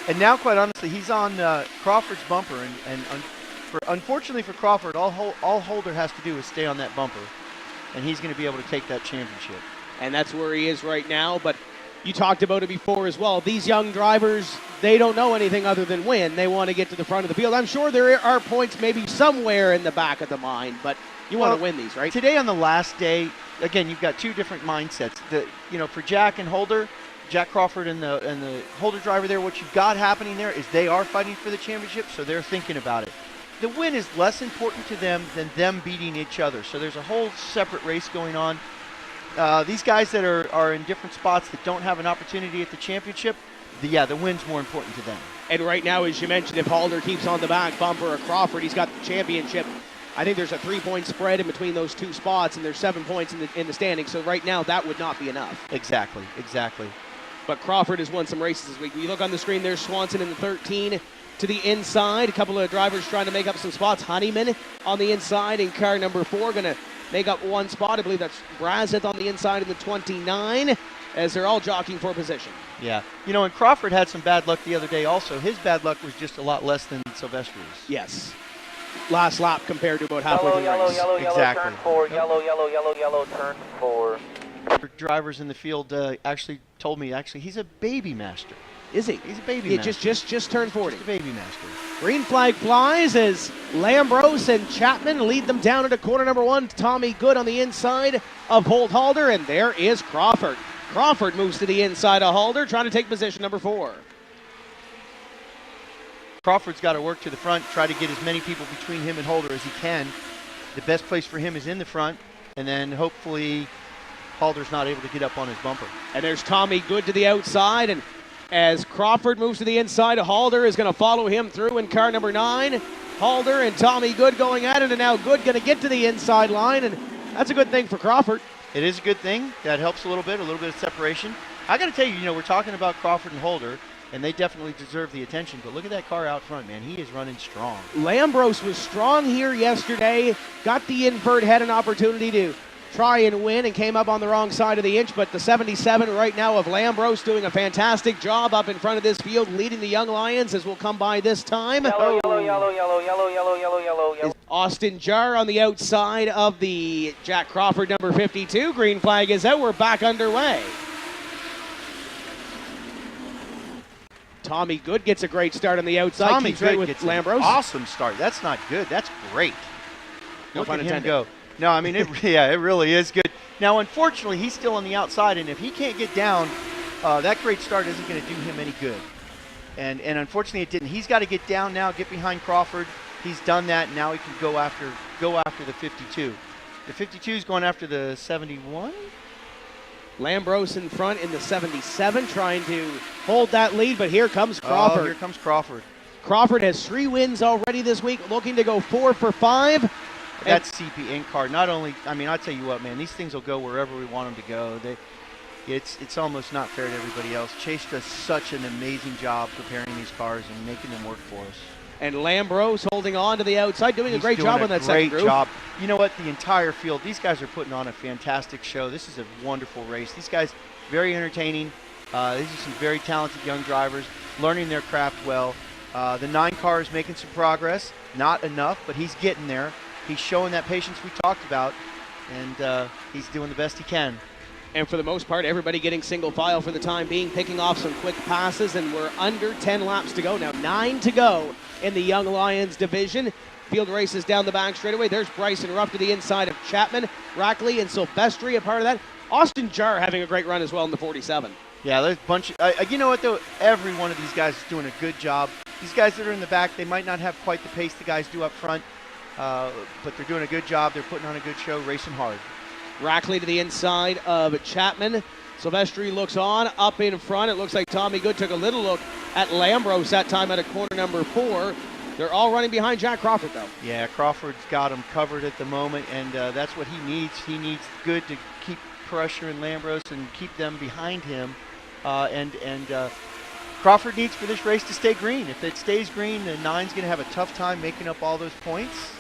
Speaker 10: and now, quite honestly, he's on Crawford's bumper. And unfortunately for Crawford, all Halder has to do is stay on that bumper, and he's going to be able to take that championship.
Speaker 9: And that's where he is right now. But you talked about it before as well. These young drivers, they don't know anything other than win. They want to get to the front of the field. I'm sure there are points maybe somewhere in the back of the mind, but you want to win these, right?
Speaker 10: Today on the last day, again, you've got two different mindsets. For Jack and Halder, Jack Crawford and the Halder driver there, what you've got happening there is they are fighting for the championship, so they're thinking about it. The win is less important to them than them beating each other. So there's a whole separate race going on. These guys that are in different spots that don't have an opportunity at the championship, the win's more important to them.
Speaker 9: And right now, as you mentioned, if Halder keeps on the back bumper of Crawford, he's got the championship. I think there's a 3-point spread in between those two spots, and there's 7 points in the standings. So right now, that would not be enough.
Speaker 10: Exactly.
Speaker 9: But Crawford has won some races this week. You look on the screen, there's Swanson in the 13 to the inside. A couple of drivers trying to make up some spots. Honeyman on the inside in car number 4, going to make up one spot. I believe that's Brazeth on the inside in the 29, as they're all jockeying for position.
Speaker 10: Yeah. And Crawford had some bad luck the other day also. His bad luck was just a lot less than Silvestri's.
Speaker 9: Yes. Last lap compared to about halfway through the race.
Speaker 3: Yellow,
Speaker 10: exactly.
Speaker 3: turn 4, yellow, turn 4.
Speaker 10: Drivers in the field actually told me he's a baby master.
Speaker 9: Is he?
Speaker 10: He's a baby master.
Speaker 9: Just turned 40.
Speaker 10: Just a baby master.
Speaker 9: Green flag flies as Lambros and Chapman lead them down into corner number 1. Tommy Good on the inside of Holt Halder, and there is Crawford. Crawford moves to the inside of Halder, trying to take position number 4.
Speaker 10: Crawford's got to work to the front, try to get as many people between him and Halder as he can. The best place for him is in the front, and then hopefully Halder's not able to get up on his bumper.
Speaker 9: And there's Tommy Good to the outside, and as Crawford moves to the inside, Halder is going to follow him through in car number 9. Halder and Tommy Good going at it, and now Good going to get to the inside line, and that's a good thing for Crawford.
Speaker 10: It is a good thing. That helps a little bit of separation. I got to tell you, we're talking about Crawford and Halder, and they definitely deserve the attention, but look at that car out front, man. He is running strong.
Speaker 9: Lambros was strong here yesterday, got the invert, had an opportunity to try and win and came up on the wrong side of the inch, but the 77 right now of Lambros doing a fantastic job up in front of this field, leading the Young Lions as we'll come by this time. Is Austin Jarr on the outside of the Jack Crawford number 52. Green flag is out. We're back underway. Tommy Good gets a great start on the outside.
Speaker 10: Tommy
Speaker 9: Keeps right
Speaker 10: Good
Speaker 9: with
Speaker 10: gets
Speaker 9: Lambros.
Speaker 10: an awesome start. That's not good. That's great.
Speaker 9: No
Speaker 10: Look
Speaker 9: pun
Speaker 10: at him
Speaker 9: intended.
Speaker 10: go. No, I mean, it really is good. Now, unfortunately, he's still on the outside, and if he can't get down, that great start isn't going to do him any good. And unfortunately, it didn't. He's got to get down now, get behind Crawford. He's done that, and now he can go after the 52. The 52 is going after the 71.
Speaker 9: Lambros in front in the 77, trying to hold that lead, but here comes Crawford.
Speaker 10: Oh, here comes Crawford.
Speaker 9: Crawford has 3 wins already this week, looking to go 4 for 5.
Speaker 10: That's CP Inc. car. Not only, I mean, I'll tell you what, man, these things will go wherever we want them to go. It's almost not fair to everybody else. Chase does such an amazing job preparing these cars and making them work for us.
Speaker 9: And Lambros holding on to the outside, doing a great job on that second group.
Speaker 10: Great job. You know what? The entire field, these guys are putting on a fantastic show. This is a wonderful race. These guys, very entertaining. These are some very talented young drivers, learning their craft well. The 9 car is making some progress. Not enough, but he's getting there. He's showing that patience we talked about, and he's doing the best he can.
Speaker 9: And for the most part, everybody getting single file for the time being, picking off some quick passes, and we're under 10 laps to go. Now 9 to go in the Young Lions division. Field races down the back straightaway. There's Bryson Ruff to the inside of Chapman, Rackley, and Silvestri a part of that. Austin Jarr having a great run as well in the 47.
Speaker 10: Yeah, there's a bunch. You know what, though? Every one of these guys is doing a good job. These guys that are in the back, they might not have quite the pace the guys do up front, but they're doing a good job. They're putting on a good show, racing hard.
Speaker 9: Rackley to the inside of Chapman. Silvestri looks on, up in front. It looks like Tommy Good took a little look at Lambros that time at a corner number 4. They're all running behind Jack Crawford, though.
Speaker 10: Yeah, Crawford's got him covered at the moment, and that's what he needs. He needs Good to keep pressuring Lambros and keep them behind him. Crawford needs for this race to stay green. If it stays green, the 9's going to have a tough time making up all those points.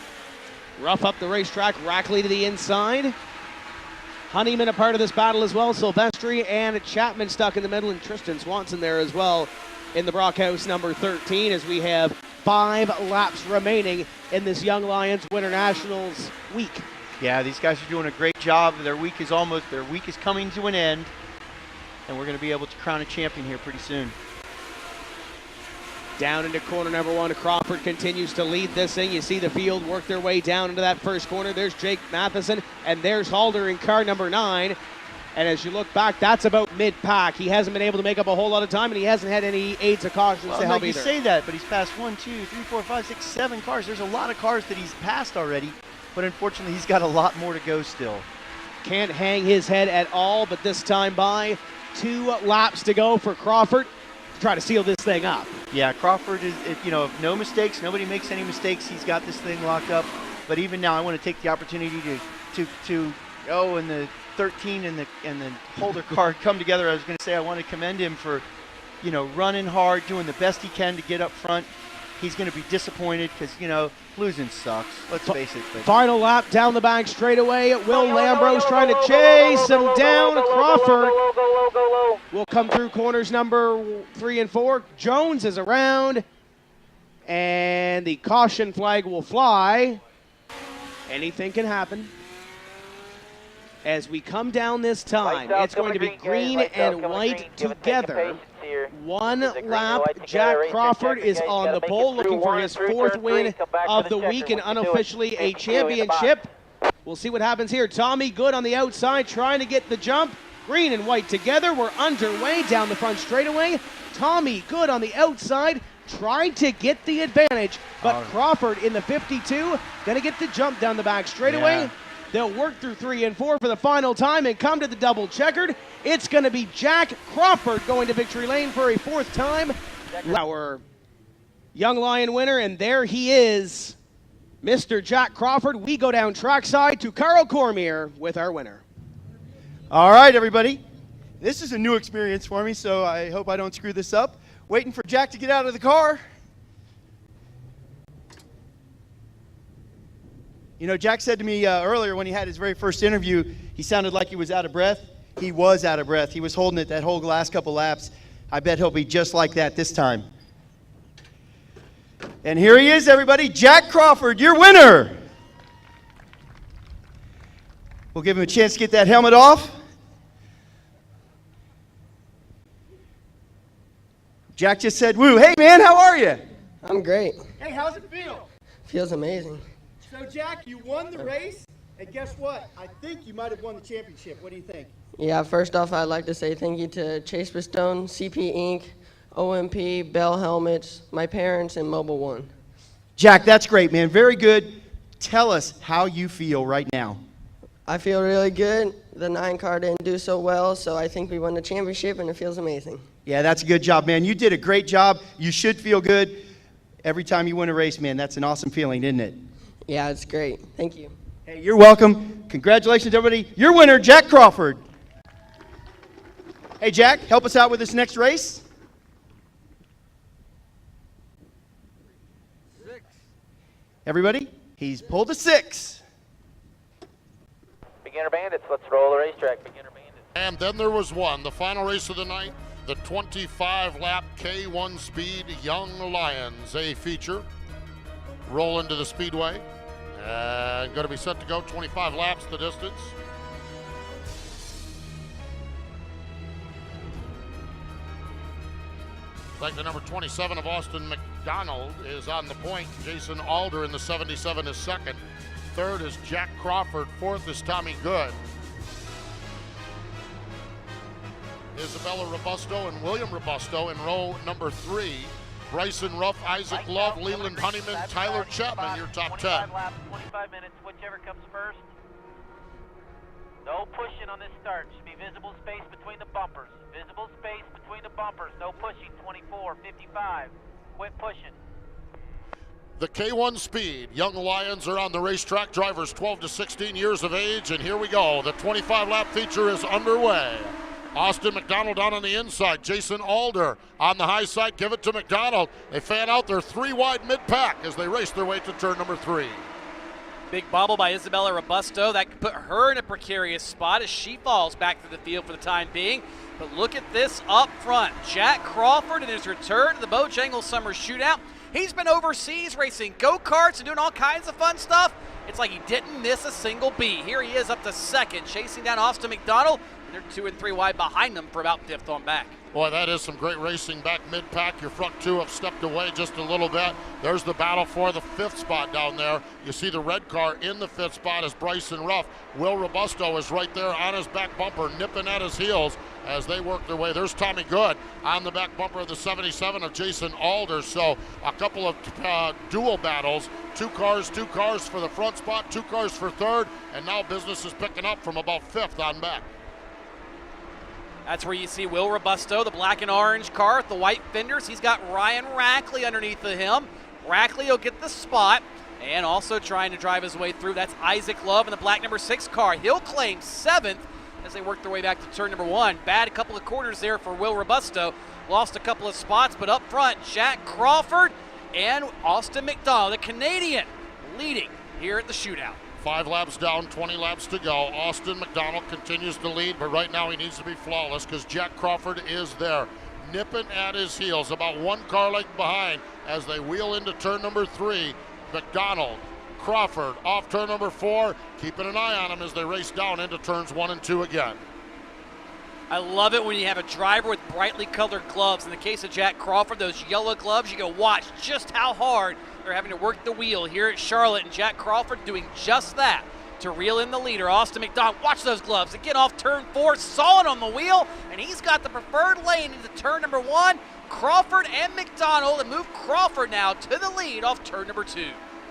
Speaker 9: Ruff up the racetrack, Rackley to the inside. Honeyman a part of this battle as well. Silvestri and Chapman stuck in the middle, and Tristan Swanson there as well in the Brockhouse number 13 as we have 5 laps remaining in this Young Lions Winter Nationals week.
Speaker 10: Yeah, these guys are doing a great job. Their week is coming to an end, and we're going to be able to crown a champion here pretty soon.
Speaker 9: Down into corner number 1, Crawford continues to lead this thing. You see the field work their way down into that first corner. There's Jake Matheson, and there's Halder in car number 9. And as you look back, that's about mid-pack. He hasn't been able to make up a whole lot of time, and he hasn't had any aids or cautions to help either.
Speaker 10: You say that, but he's passed 1, 2, 3, 4, 5, 6, 7 cars. There's a lot of cars that he's passed already, but unfortunately he's got a lot more to go still.
Speaker 9: Can't hang his head at all, but this time by 2 laps to go for Crawford to try to seal this thing up.
Speaker 10: Yeah, Crawford is, if no mistakes, nobody makes any mistakes, he's got this thing locked up. But even now, I want to take the opportunity to in the 13 and the Holder car come together. I was going to say I want to commend him for, running hard, doing the best he can to get up front. He's going to be disappointed because, losing sucks. Let's face it. But
Speaker 9: final lap down the back straightaway. Will Lambros trying to chase him down. Crawford will come through corners number 3 and 4. Jones is around, and the caution flag will fly. Anything can happen. As we come down this time, it's going to be green and white together. One lap, Jack Crawford is on the pole looking for his 4th win of the week and unofficially a championship. We'll see what happens here. Tommy Good on the outside trying to get the jump. Green and white together. We're underway down the front straightaway. Tommy Good on the outside trying to get the advantage, but Crawford in the 52 gonna get the jump down the back straightaway. Yeah. They'll work through 3 and 4 for the final time and come to the double checkered. It's going to be Jack Crawford going to victory lane for a 4th time. Our Young Lion winner, and there he is, Mr. Jack Crawford. We go down trackside to Carl Cormier with our winner.
Speaker 10: All right, everybody. This is a new experience for me, so I hope I don't screw this up. Waiting for Jack to get out of the car. You know, Jack said to me earlier when he had his very first interview, he sounded like he was out of breath. He was out of breath. He was holding it that whole last couple laps. I bet he'll be just like that this time. And here he is, everybody. Jack Crawford, your winner. We'll give him a chance to get that helmet off. Jack just said, woo. Hey, man, how are you?
Speaker 5: I'm great.
Speaker 10: Hey, how's it feel?
Speaker 5: Feels amazing.
Speaker 10: So, Jack, you won the race, and guess what? I think you might have won the championship. What do you think?
Speaker 5: Yeah, first off, I'd like to say thank you to Chase Pistone, CP Inc., OMP, Bell Helmets, my parents, and Mobile One.
Speaker 10: Jack, that's great, man. Very good. Tell us how you feel right now.
Speaker 5: I feel really good. The 9 car didn't do so well, so I think we won the championship, and it feels amazing.
Speaker 10: Yeah, that's a good job, man. You did a great job. You should feel good every time you win a race, man. That's an awesome feeling, isn't it?
Speaker 5: Yeah, it's great. Thank you.
Speaker 10: Hey, you're welcome. Congratulations, everybody. Your winner, Jack Crawford. Hey, Jack, help us out with this next race.
Speaker 3: 6.
Speaker 10: Everybody, he's pulled a 6.
Speaker 3: Beginner Bandits, let's roll the racetrack. Beginner Bandits.
Speaker 1: And then there was one, the final race of the night, the 25-lap K1 Speed Young Lions, a feature. Roll into the speedway. And going to be set to go 25 laps the distance. Like the number 27 of Austin McDonald is on the point. Jason Alder in the 77 is second. Third is Jack Crawford. Fourth is Tommy Good. Isabella Robusto and William Robusto in row number 3. Bryson Ruff, Isaac Love, Leland Honeyman, Tyler Chapman, your top 10.
Speaker 3: 25 laps, 25 minutes, whichever comes first. No pushing on this start. Should be visible space between the bumpers. Visible space between the bumpers. No pushing. 24, 55. Quit pushing.
Speaker 1: The K1 Speed Young Lions are on the racetrack. Drivers 12 to 16 years of age, and here we go. The 25-lap feature is underway. Austin McDonald down on the inside. Jason Alder on the high side. Give it to McDonald. They fan out their 3 wide mid-pack as they race their way to turn number 3.
Speaker 2: Big bobble by Isabella Robusto. That could put her in a precarious spot as she falls back through the field for the time being. But look at this up front. Jack Crawford in his return to the Bojangles Summer Shootout. He's been overseas racing go-karts and doing all kinds of fun stuff. It's like he didn't miss a single beat. Here he is up to second, chasing down Austin McDonald. They're 2 and 3 wide behind them for about 5th on back.
Speaker 1: Boy, that is some great racing back mid-pack. Your front 2 have stepped away just a little bit. There's the battle for the 5th spot down there. You see the red car in the 5th spot is Bryson Ruff. Will Robusto is right there on his back bumper, nipping at his heels as they work their way. There's Tommy Good on the back bumper of the 77 of Jason Alder. So a couple of dual battles. 2 cars for the front spot, 2 cars for 3rd, and now business is picking up from about 5th on back.
Speaker 2: That's where you see Will Robusto, the black and orange car with the white fenders. He's got Ryan Rackley underneath of him. Rackley will get the spot and also trying to drive his way through. That's Isaac Love in the black number 6 car. He'll claim 7th as they work their way back to turn number 1. Bad couple of quarters there for Will Robusto. Lost a couple of spots, but up front, Jack Crawford and Austin McDonald, the Canadian, leading here at the shootout.
Speaker 1: 5 laps down, 20 laps to go. Austin McDonald continues to lead, but right now he needs to be flawless because Jack Crawford is there, nipping at his heels, about 1 car length behind as they wheel into turn number 3. McDonald Crawford off turn number 4, keeping an eye on him as they race down into turns 1 and 2 again.
Speaker 8: I love it when you have a driver with brightly colored gloves. In the case of Jack Crawford, those yellow gloves, you go watch just how hard they're having to work the wheel here at Charlotte, and Jack Crawford doing just that to reel in the leader. Austin McDonald, watch those gloves. Again, off turn 4, saw it on the wheel, and he's got the preferred lane into turn number 1. Crawford and McDonald, and move Crawford now to the lead off turn number 2.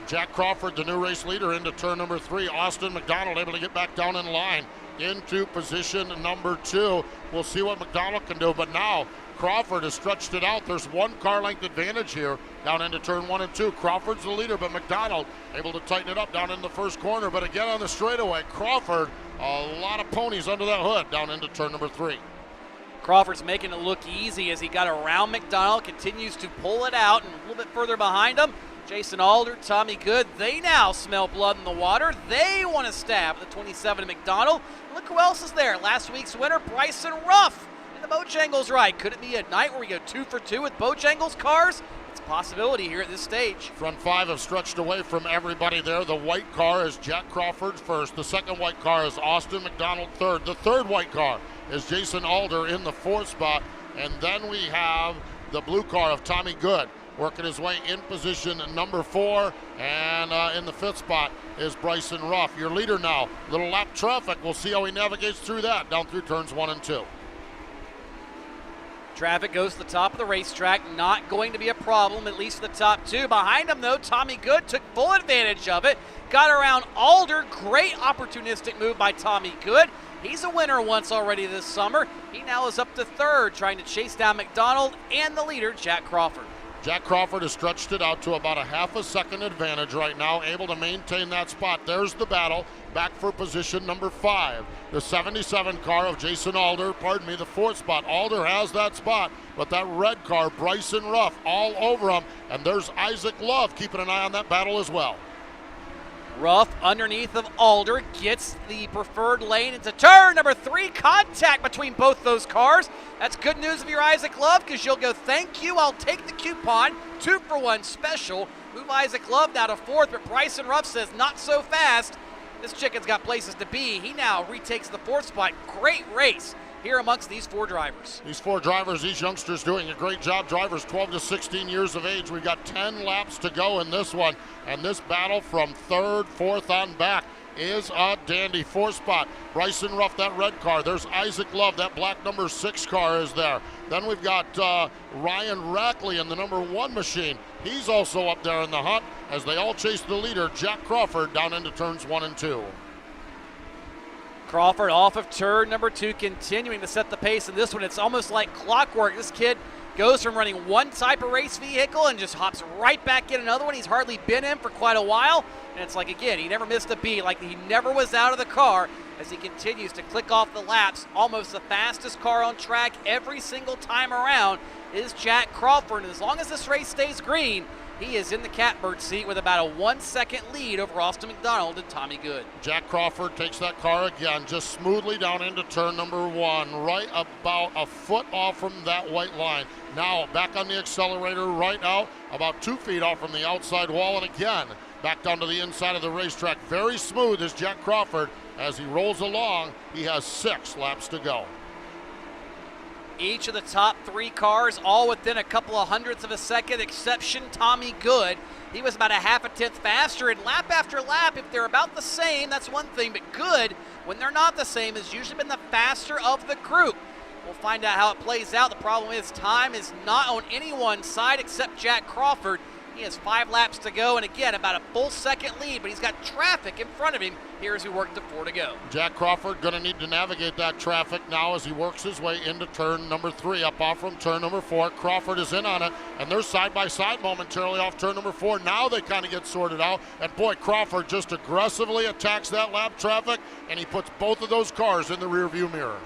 Speaker 1: Jack Crawford, the new race leader, into turn number 3. Austin McDonald able to get back down in line into position number 2. We'll see what McDonald can do, but now Crawford has stretched it out. There's 1 car length advantage here down into turn 1 and 2. Crawford's the leader, but McDonald able to tighten it up down in the first corner. But again on the straightaway, Crawford, a lot of ponies under that hood down into turn number 3.
Speaker 8: Crawford's making it look easy as he got around McDonald, continues to pull it out, and a little bit further behind him, Jason Alder, Tommy Good, they now smell blood in the water. They want to stab at the 27 of McDonald. Look who else is there. Last week's winner, Bryson Ruff. And the Bojangles ride. Could it be a night where we go 2 for 2 with Bojangles cars? It's a possibility here at this stage.
Speaker 1: Front 5 have stretched away from everybody there. The white car is Jack Crawford first. The second white car is Austin McDonald third. The third white car is Jason Alder in the 4th spot. And then we have the blue car of Tommy Good working his way in position number 4, and in the 5th spot is Bryson Ruff. Your leader now, little lap traffic. We'll see how he navigates through that down through turns 1 and 2.
Speaker 8: Traffic goes to the top of the racetrack, not going to be a problem, at least the top 2. Behind him, though, Tommy Good took full advantage of it, got around Alder. Great opportunistic move by Tommy Good. He's a winner once already this summer. He now is up to 3rd, trying to chase down McDonald and the leader, Jack Crawford.
Speaker 1: Jack Crawford has stretched it out to about a half a second advantage right now, able to maintain that spot. There's the battle, back for position number 5. The 77 car of Jason Alder, the 4th spot. Alder has that spot, but that red car, Bryson Ruff, all over him. And there's Isaac Love keeping an eye on that battle as well.
Speaker 8: Ruff underneath of Alder gets the preferred lane into turn number 3. Contact between both those cars. That's good news if you're Isaac Love, because you'll go, thank you, I'll take the coupon. 2 for 1 special. Move Isaac Love now to 4th, but Bryson Ruff says not so fast. This chicken's got places to be. He now retakes the 4th spot. Great race here amongst these 4 drivers.
Speaker 1: These 4 drivers, these youngsters doing a great job. Drivers 12 to 16 years of age. We've got 10 laps to go in this one. And this battle from 3rd, 4th on back is a dandy. 4th spot, Bryson Ruff, that red car. There's Isaac Love, that black number 6 car is there. Then we've got Ryan Rackley in the number 1 machine. He's also up there in the hunt as they all chase the leader, Jack Crawford, down into turns 1 and 2.
Speaker 8: Crawford off of turn number 2, continuing to set the pace in this one. It's almost like clockwork. This kid goes from running one type of race vehicle and just hops right back in another one. He's hardly been in for quite a while. And it's like, again, he never missed a beat, like he never was out of the car as he continues to click off the laps. Almost the fastest car on track every single time around is Jack Crawford. And as long as this race stays green, he is in the catbird seat with about a 1-second lead over Austin McDonald and Tommy Good.
Speaker 1: Jack Crawford takes that car again, just smoothly down into turn number 1, right about a foot off from that white line. Now back on the accelerator right out, about 2 feet off from the outside wall, and again, back down to the inside of the racetrack. Very smooth is Jack Crawford as he rolls along. He has 6 laps to go.
Speaker 8: Each of the top 3 cars all within a couple of hundredths of a second, exception Tommy Good. He was about a half a tenth faster, and lap after lap, if they're about the same, that's one thing, but Good, when they're not the same, has usually been the faster of the group. We'll find out how it plays out. The problem is time is not on anyone's side except Jack Crawford. He has 5 laps to go, and again, about a full second lead, but he's got traffic in front of him here as we work to 4 to go.
Speaker 1: Jack Crawford going to need to navigate that traffic now as he works his way into turn number 3, up off from turn number 4. Crawford is in on it, and they're side by side momentarily off turn number 4. Now they kind of get sorted out, and boy, Crawford just aggressively attacks that lap traffic, and he puts both of those cars in the rearview mirror.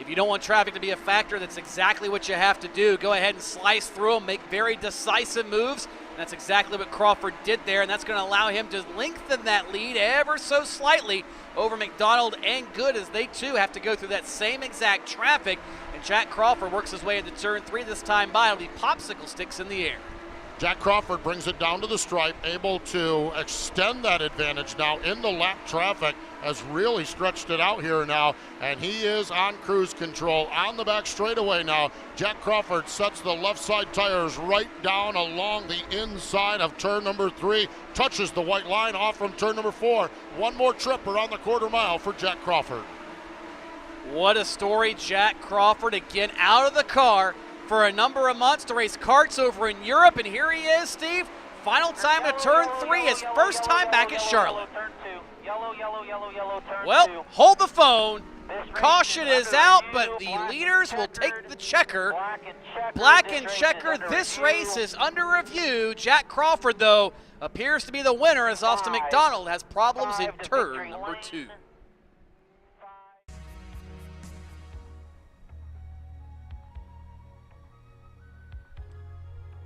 Speaker 8: If you don't want traffic to be a factor, that's exactly what you have to do. Go ahead and slice through them, make very decisive moves. And that's exactly what Crawford did there, and that's going to allow him to lengthen that lead ever so slightly over McDonald and Good, as they too have to go through that same exact traffic. And Jack Crawford works his way into turn 3 this time by. It'll be popsicle sticks in the air.
Speaker 1: Jack Crawford brings it down to the stripe, able to extend that advantage now in the lap traffic, has really stretched it out here now, and he is on cruise control on the back straightaway now. Jack Crawford sets the left side tires right down along the inside of turn number 3, touches the white line off from turn number 4. One more trip around the quarter mile for Jack Crawford.
Speaker 8: What a story. Jack Crawford again out of the car for a number of months to race karts over in Europe, and here he is, Steve. Final time to turn 3, his first time back at Charlotte. Well, hold the phone. Caution is out, but the leaders will take the checker. Black and checker. This race is under review. Jack Crawford, though, appears to be the winner as Austin McDonald has problems in turn number 2.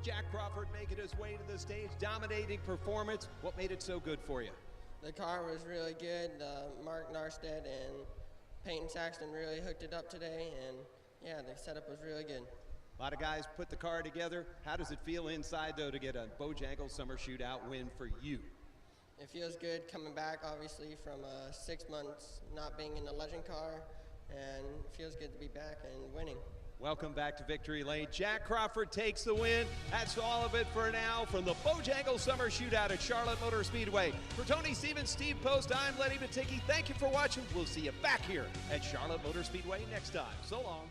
Speaker 4: Jack Crawford making his way to the stage, dominating performance. What made it so good for you?
Speaker 5: The car was really good. Mark Narstead and Peyton Saxton really hooked it up today, and yeah, the setup was really good.
Speaker 4: A lot of guys put the car together. How does it feel inside, though, to get a Bojangles Summer Shootout win for you?
Speaker 5: It feels good coming back, obviously, from 6 months not being in the Legend car, and it feels good to be back and winning.
Speaker 4: Welcome back to Victory Lane. Jack Crawford takes the win. That's all of it for now from the Bojangles Summer Shootout at Charlotte Motor Speedway. For Tony Stevens, Steve Post, I'm Lenny Matticki. Thank you for watching. We'll see you back here at Charlotte Motor Speedway next time. So long.